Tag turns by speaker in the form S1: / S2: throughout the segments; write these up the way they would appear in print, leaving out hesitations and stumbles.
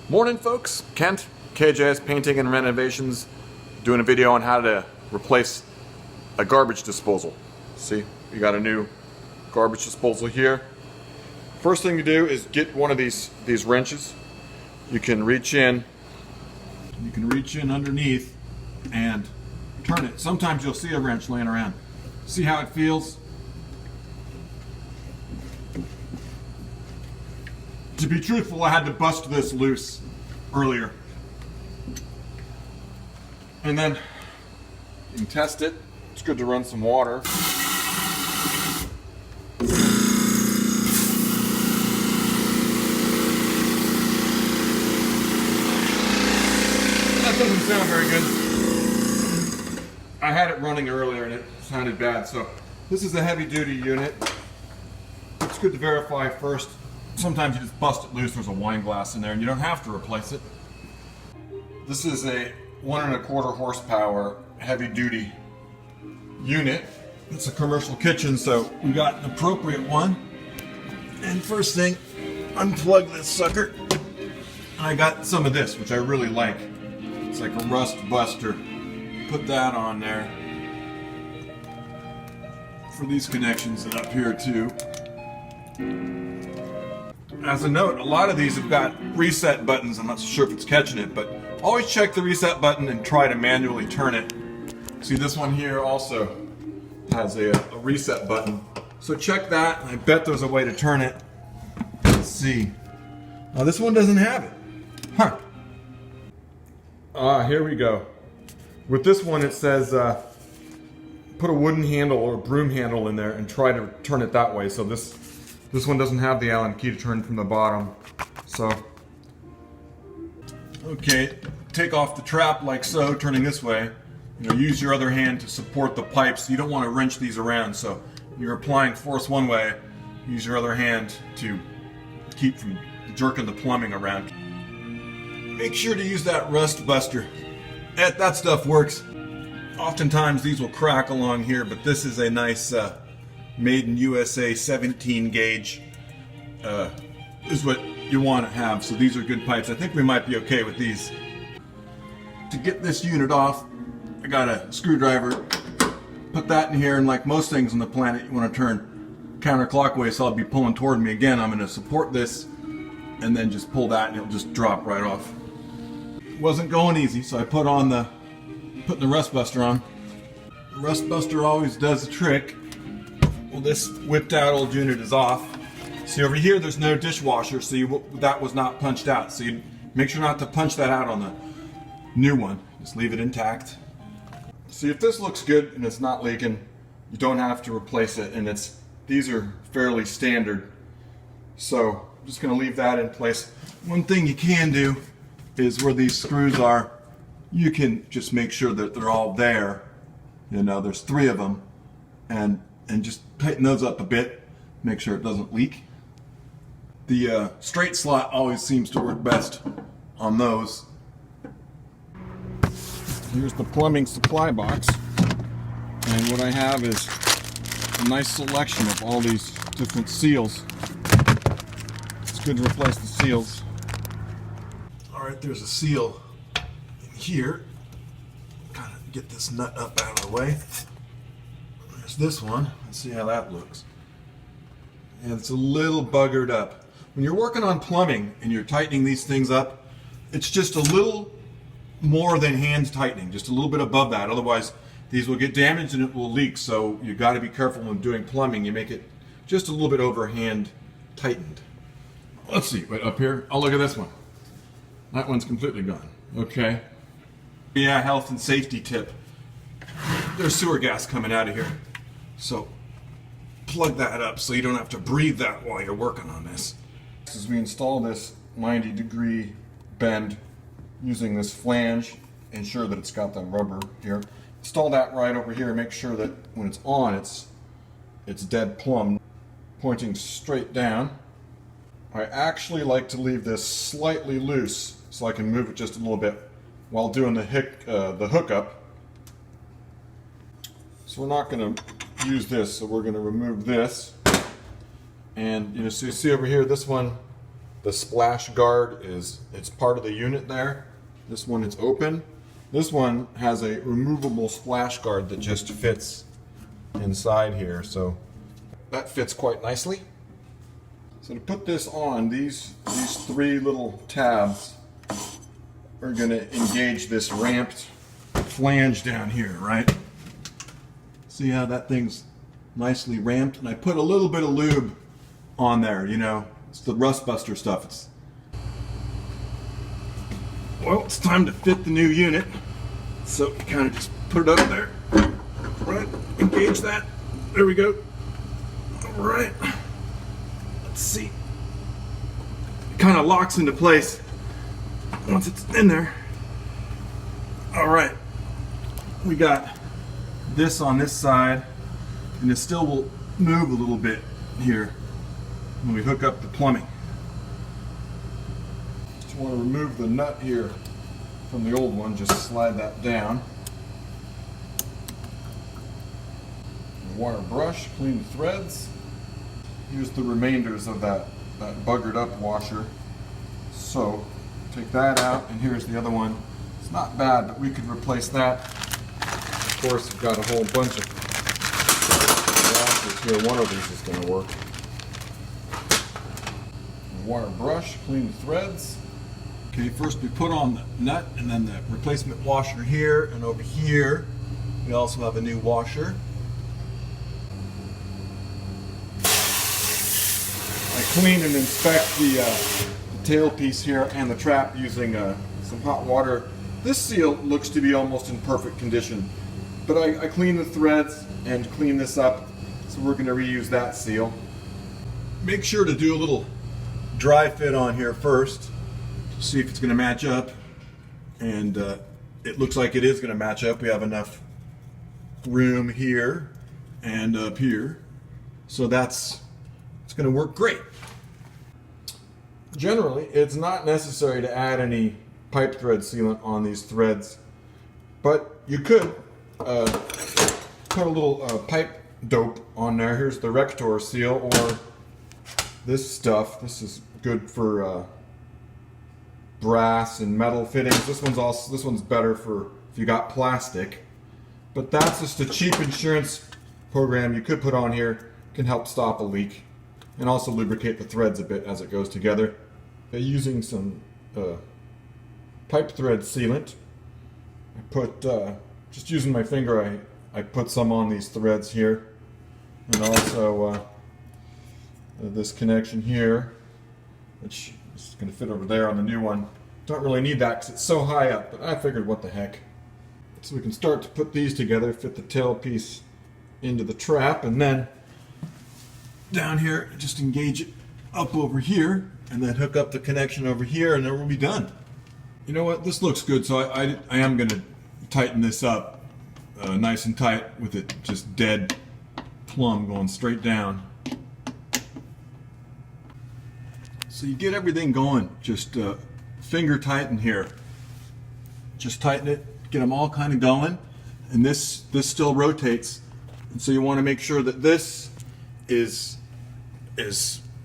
S1: Morning folks, Kent, KJ's Painting and Renovations, doing a video on how to replace a garbage disposal. See, we got a new garbage disposal here. First thing to do is get one of these wrenches. You can reach in underneath and turn it. Sometimes you'll see a wrench laying around. See how it feels? To be truthful, I had to bust this loose earlier. And then you can test it. It's good to run some water. That doesn't sound very good. I had it running earlier and it sounded bad. So this is a heavy duty unit. It's good to verify first. Sometimes you just bust it loose, there's a wine glass in there and you don't have to replace it. This is a 1.25 horsepower heavy duty unit. It's a commercial kitchen, so we got an appropriate one. And first thing, unplug this sucker. I got some of this, which I really like. It's like a rust buster. Put that on there. For these connections and up here too. As a note, a lot of these have got reset buttons. I'm not sure if it's catching it, but always check the reset button and try to manually turn it. See, this one here also has a reset button. So check that. I bet there's a way to turn it. Let's see. Now this one doesn't have it. Huh. Here we go. With this one it says put a wooden handle or a broom handle in there and try to turn it that way. So this one doesn't have the Allen key to turn from the bottom. So, okay, take off the trap like so, turning this way. You know, use your other hand to support the pipes. You don't want to wrench these around, so you're applying force one way, use your other hand to keep from jerking the plumbing around. Make sure to use that rust buster. That stuff works. Oftentimes these will crack along here, but this is a nice Made in USA 17 gauge is what you want to have. So these are good pipes. I think we might be okay with these. To get this unit off, I got a screwdriver. Put that in here, and like most things on the planet, you want to turn counterclockwise, so I'll be pulling toward me again. I'm going to support this and then just pull that and it'll just drop right off. It wasn't going easy, so I putting the rust buster on. The rust buster always does the trick. Well, this whipped out old unit is off. See over here, there's no dishwasher, so that was not punched out. So you make sure not to punch that out on the new one. Just leave it intact. See, if this looks good and it's not leaking, you don't have to replace it. And these are fairly standard. So I'm just going to leave that in place. One thing you can do is where these screws are, you can just make sure that they're all there. You know, there's 3 of them, and just tighten those up a bit, make sure it doesn't leak. The straight slot always seems to work best on those. Here's the plumbing supply box, and what I have is a nice selection of all these different seals. It's good to replace the seals. Alright, there's a seal in here. Kind of get this nut up out of the way. There's this one. Let's see how that looks. And it's a little buggered up. When you're working on plumbing and you're tightening these things up, it's just a little more than hand tightening, just a little bit above that. Otherwise, these will get damaged and it will leak. So you got to be careful when doing plumbing. You make it just a little bit overhand tightened. Let's see, wait, up here. Oh, look at this one. That one's completely gone. Okay. Yeah, health and safety tip. There's sewer gas coming out of here. So plug that up so you don't have to breathe that while you're working on this. As we install this 90-degree bend using this flange, ensure that it's got the rubber here. Install that right over here. Make sure that when it's on, it's dead plumb, pointing straight down. I actually like to leave this slightly loose so I can move it just a little bit while doing the hookup. So we're not going to use this, so we're going to remove this. And so you see over here, this one The splash guard it's part of the unit there. This one is open. This one has a removable splash guard that just fits inside here, so that fits quite nicely. So to put this on, these three little tabs are going to engage this ramped flange down here, right? See how that thing's nicely ramped? And I put a little bit of lube on there, you know, it's the rust buster stuff. Well, it's time to fit the new unit. So you kind of just put it up there, right? Engage that. There we go. All right. Let's see. It kind of locks into place once it's in there. All right. We got this on this side, and it still will move a little bit here when we hook up the plumbing. Just want to remove the nut here from the old one, just slide that down. Wire brush, clean the threads. Use the remainders of that buggered up washer. So take that out, and here's the other one. It's not bad, but we could replace that. Of course, we've got a whole bunch of washers here. One of these is going to work. Wire brush, clean the threads. Okay, first we put on the nut and then the replacement washer here, and over here we also have a new washer. I clean and inspect the tailpiece here and the trap using some hot water. This seal looks to be almost in perfect condition, but I clean the threads and clean this up, so we're going to reuse that seal. Make sure to do a little dry fit on here first. See if it's going to match up, and it looks like it is going to match up. We have enough room here and up here, so it's going to work great. Generally, it's not necessary to add any pipe thread sealant on these threads, but you could put a little pipe dope on there. Here's the Rector seal, or this stuff. This is good for brass and metal fittings. This one's better for if you got plastic. But that's just a cheap insurance program you could put on here. Can help stop a leak and also lubricate the threads a bit as it goes together. Using some pipe thread sealant, I put just using my finger. I put some on these threads here, and also this connection here, which is going to fit over there on the new one. Don't really need that because it's so high up, but I figured what the heck. So we can start to put these together, fit the tailpiece into the trap, and then down here just engage it up over here, and then hook up the connection over here, and then we'll be done. You know what, this looks good, so I am going to tighten this up nice and tight with it just dead plumb going straight down. So you get everything going, just finger tighten here. Just tighten it, get them all kind of going, and this still rotates, and so you want to make sure that this is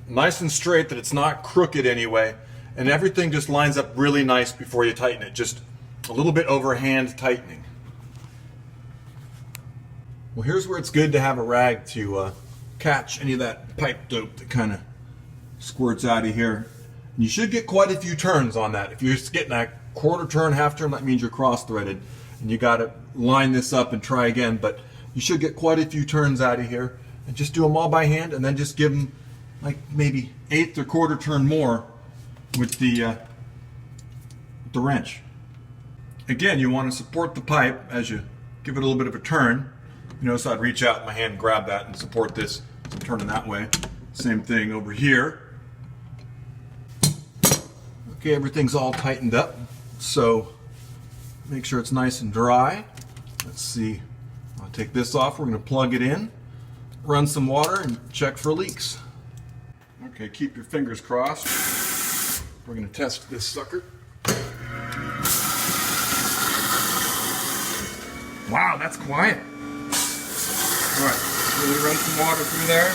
S1: nice and straight, that it's not crooked anyway, and everything just lines up really nice before you tighten it. Just a little bit overhand tightening. Well, here's where it's good to have a rag to catch any of that pipe dope that kind of squirts out of here. And you should get quite a few turns on that. If you're just getting a quarter turn, half turn, that means you're cross threaded, and you got to line this up and try again. But you should get quite a few turns out of here, and just do them all by hand, and then just give them like maybe eighth or quarter turn more with the wrench. Again, you want to support the pipe as you give it a little bit of a turn. You know, so I'd reach out my hand, grab that, and support this. So turning that way. Same thing over here. Okay, everything's all tightened up, so make sure it's nice and dry. Let's see. I'll take this off. We're going to plug it in, run some water, and check for leaks. Okay, keep your fingers crossed. We're going to test this sucker. Wow, that's quiet. All right, really run some water through there.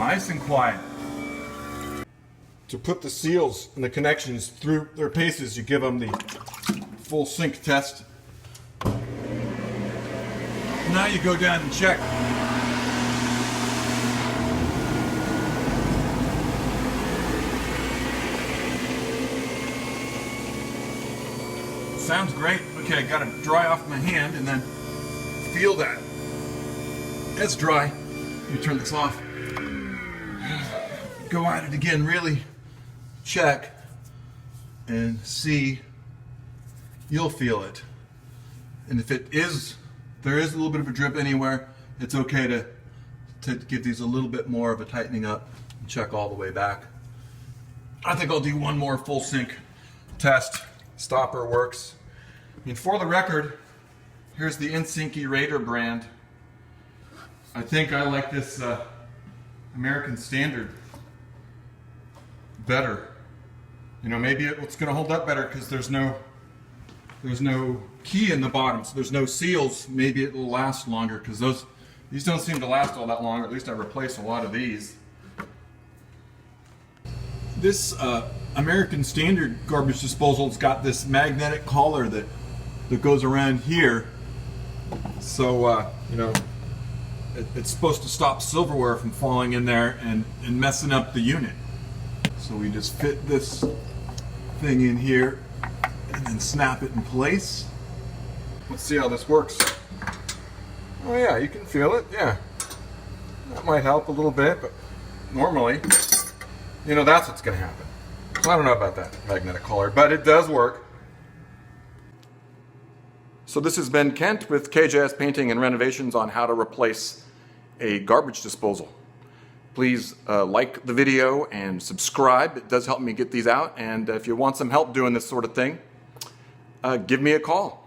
S1: nice and quiet. To put the seals and the connections through their paces, you give them the full sync test. Now you go down and check. Sounds great. Okay, I gotta dry off my hand and then feel that. It's dry. Let me turn this off. Go at it again, really check and see. You'll feel it. And if there is a little bit of a drip anywhere, it's okay to give these a little bit more of a tightening up and check all the way back. I think I'll do one more full sync test. Stopper works. And for the record, here's the InSync Raider brand. I think I like this American Standard better. You know, maybe it's going to hold up better because there's no key in the bottom, so there's no seals. Maybe it will last longer because these don't seem to last all that long. Or at least I replaced a lot of these. This American Standard garbage disposal's got this magnetic collar that goes around here, so you know, it's supposed to stop silverware from falling in there and messing up the unit. So we just fit this thing in here and then snap it in place. Let's see how this works. Oh yeah, you can feel it, yeah. That might help a little bit, but normally, you know, that's what's gonna happen. So I don't know about that magnetic collar, but it does work. So this has been Kent with KJS Painting and Renovations on how to replace a garbage disposal. Please like the video and subscribe. It does help me get these out. And if you want some help doing this sort of thing, give me a call.